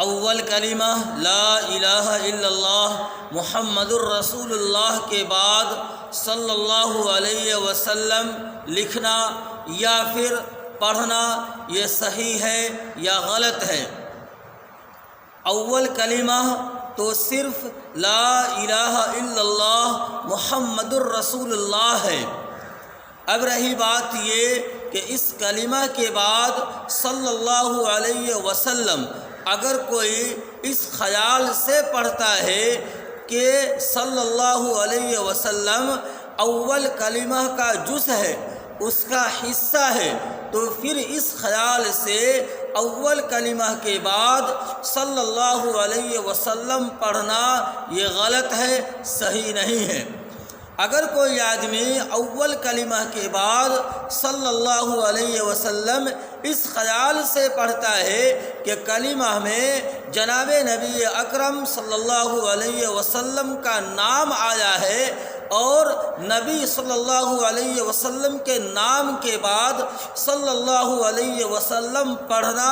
اول کلمہ لا الہ الا اللہ محمد الرسول اللہ کے بعد صلی اللہ علیہ وسلم لکھنا یا پھر پڑھنا یہ صحیح ہے یا غلط ہے؟ اول کلمہ تو صرف لا الہ الا اللہ محمد الرسول اللہ ہے۔ اب رہی بات یہ کہ اس کلمہ کے بعد صلی اللہ علیہ وسلم اگر کوئی اس خیال سے پڑھتا ہے کہ صلی اللہ علیہ وسلم اول کلمہ کا جز ہے، اس کا حصہ ہے، تو پھر اس خیال سے اول کلمہ کے بعد صلی اللہ علیہ وسلم پڑھنا یہ غلط ہے، صحیح نہیں ہے۔ اگر کوئی آدمی اول کلمہ کے بعد صلی اللہ علیہ وسلم اس خیال سے پڑھتا ہے کہ کلمہ میں جناب نبی اکرم صلی اللہ علیہ وسلم کا نام آیا ہے اور نبی صلی اللہ علیہ وسلم کے نام کے بعد صلی اللہ علیہ وسلم پڑھنا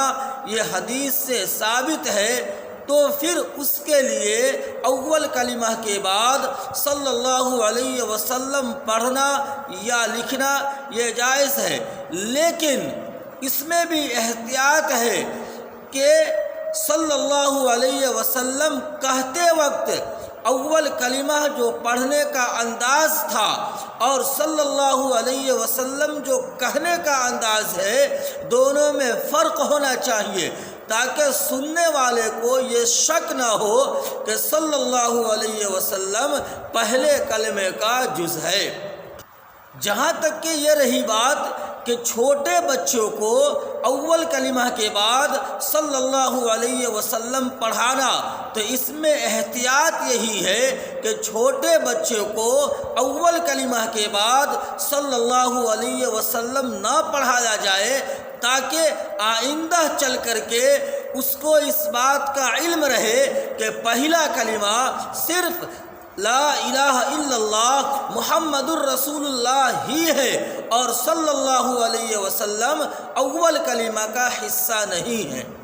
یہ حدیث سے ثابت ہے، تو پھر اس کے لیے اول کلمہ کے بعد صلی اللہ علیہ وسلم پڑھنا یا لکھنا یہ جائز ہے، لیکن اس میں بھی احتیاط ہے کہ صلی اللہ علیہ وسلم کہتے وقت اول کلمہ جو پڑھنے کا انداز تھا اور صلی اللہ علیہ وسلم جو کہنے کا انداز ہے، دونوں میں فرق ہونا چاہیے تاکہ سننے والے کو یہ شک نہ ہو کہ صلی اللہ علیہ وسلم پہلے کلمے کا جز ہے۔ جہاں تک کہ یہ رہی بات کہ چھوٹے بچوں کو اول کلمہ کے بعد صلی اللہ علیہ وسلم پڑھانا، تو اس میں احتیاط یہی ہے کہ چھوٹے بچے کو اول کلمہ کے بعد صلی اللہ علیہ وسلم نہ پڑھایا جائے، تاکہ آئندہ چل کر کے اس کو اس بات کا علم رہے کہ پہلا کلمہ صرف لا الہ الا اللہ محمد الرسول اللہ ہی ہے اور صلی اللہ علیہ وسلم اول کلمہ کا حصہ نہیں ہے۔